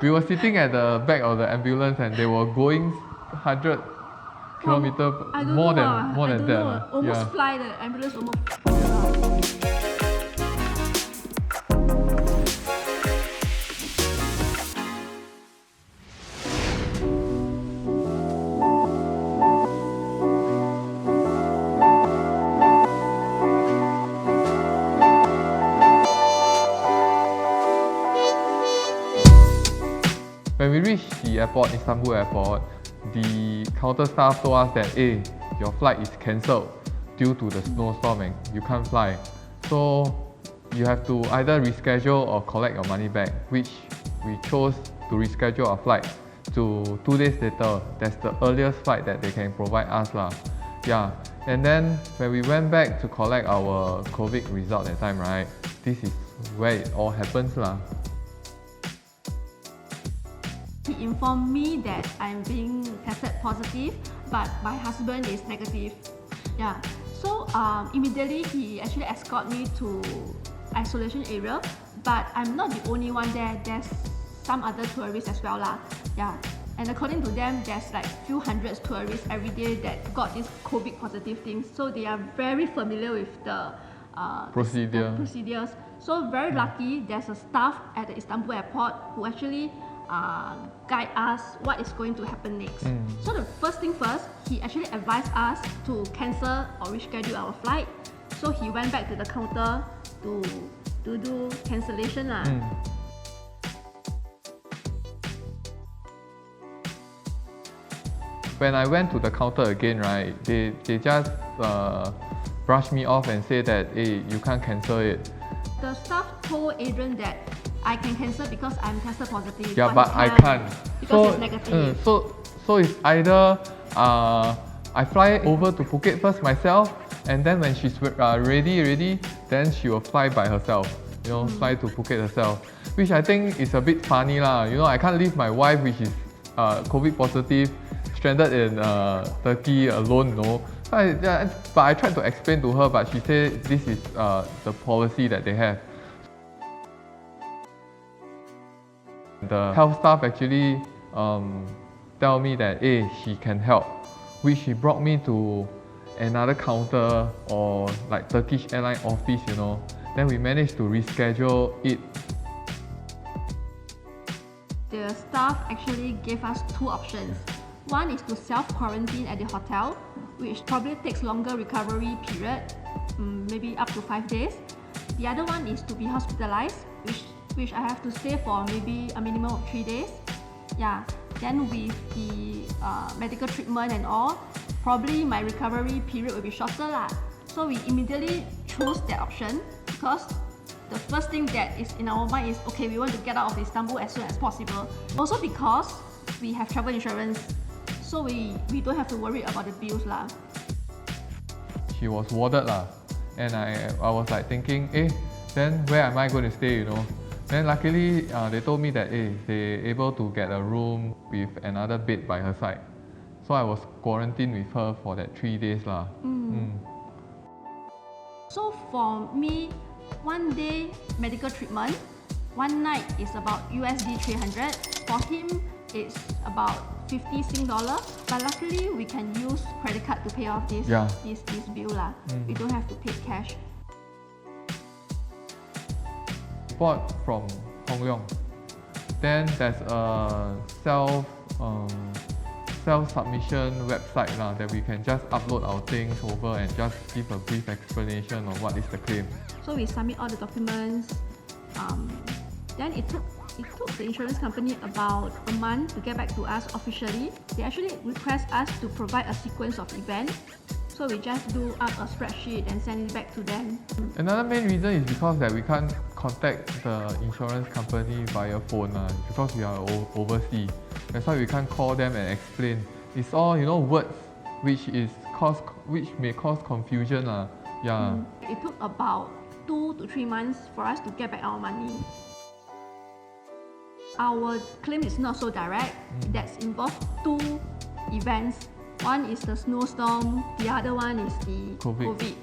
We were sitting at the back of the ambulance and they were going 100 kilometers more than that. Almost fly the ambulance almost fly around. When we reached the airport, Istanbul airport, the counter staff told us that, hey, your flight is cancelled due to the snowstorm and you can't fly. So you have to either reschedule or collect your money back, which we chose to reschedule our flight to 2 days later. That's the earliest flight that they can provide us lah. Yeah, and then when we went back to collect our COVID result that time, right, this is where it all happens lah. He informed me that I'm being tested positive, but my husband is negative. Yeah, so immediately he actually escorted me to isolation area, but I'm not the only one there. There's some other tourists as well lah. Yeah, and according to them, there's like few hundreds tourists every day that got this COVID positive thing. So they are very familiar with the procedures. So very lucky, there's a staff at the Istanbul airport who actually guide us what is going to happen next. So the first thing first, he actually advised us to cancel or reschedule our flight. So he went back to the counter to do cancellation lah. When I went to the counter again, right, they just brushed me off and said that, hey, you can't cancel it. The staff told Adrian that I can cancel because I'm tested positive. Yeah, but I can't. Because it's negative. So it's either I fly over to Phuket first myself, and then when she's ready, then she will fly by herself. You know, fly to Phuket herself, which I think is a bit funny lah. You know, I can't leave my wife, which is COVID positive, stranded in Turkey alone. No. But I tried to explain to her, but she said this is the policy that they have. The health staff actually tell me that, hey, she can help, which she brought me to another counter or like Turkish airline office, you know. Then we managed to reschedule it. The staff actually gave us two options. One is to self-quarantine at the hotel, which probably takes longer recovery period, maybe up to 5 days. The other one is to be hospitalized, which I have to stay for maybe a minimum of 3 days. Yeah, then with the medical treatment and all, probably my recovery period will be shorter lah. So we immediately chose that option because the first thing that is in our mind is, okay, we want to get out of Istanbul as soon as possible. Also because we have travel insurance, so we don't have to worry about the bills lah. She was warded lah, and I was like thinking, then where am I going to stay, you know? Then luckily, they told me that they're able to get a room with another bed by her side. So I was quarantined with her for that 3 days lah. So for me, 1 day medical treatment, 1 night is about USD 300. For him, it's about 50 Sing dollar. But luckily, we can use credit card to pay off this bill lah. We don't have to pay cash. Bought from Hong Leong. Then there's a self-submission website lah, that we can just upload our things over and just give a brief explanation of what is the claim. So we submit all the documents. Then it took the insurance company about a month to get back to us officially. They actually request us to provide a sequence of events. So we just do up a spreadsheet and send it back to them. Another main reason is because that we can't contact the insurance company via phone because we are overseas. That's why we can't call them and explain. It's all, you know, words which may cause confusion lah. Yeah. It took about 2 to 3 months for us to get back our money. Our claim is not so direct. That's involved 2 events. One is the snowstorm, the other one is the COVID.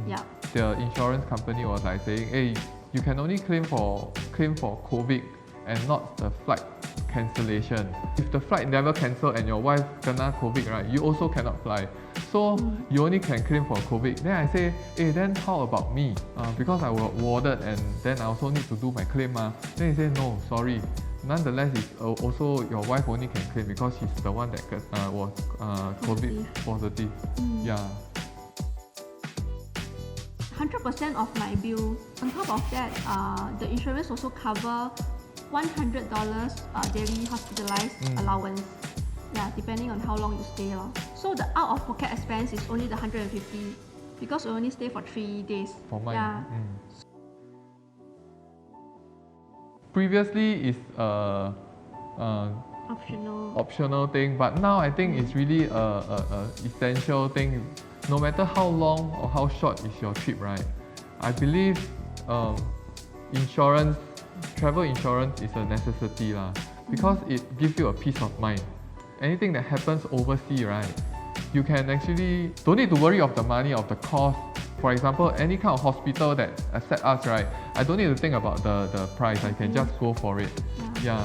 Yeah. The insurance company was like saying, hey, you can only claim for COVID and not the flight cancellation. If the flight never cancel and your wife kena COVID, right, you also cannot fly. So you only can claim for COVID. Then I say, hey, then how about me? Because I was warded and then I also need to do my claim. Then he say, no, sorry. Nonetheless, it's also your wife only can claim because she's the one that was COVID positive. Yeah. 100% of my bill. On top of that, the insurance also cover $100 daily hospitalized allowance. Yeah, depending on how long you stay. So the out-of-pocket expense is only the 150 because we only stay for 3 days. For mine. Yeah. Previously, it's optional thing, but now I think it's really a essential thing. No matter how long or how short is your trip, right? I believe travel insurance is a necessity because it gives you a peace of mind. Anything that happens overseas, right? You can actually don't need to worry of the money, of the cost. For example, any kind of hospital that accept us, right? I don't need to think about the price. I can just go for it. Yeah.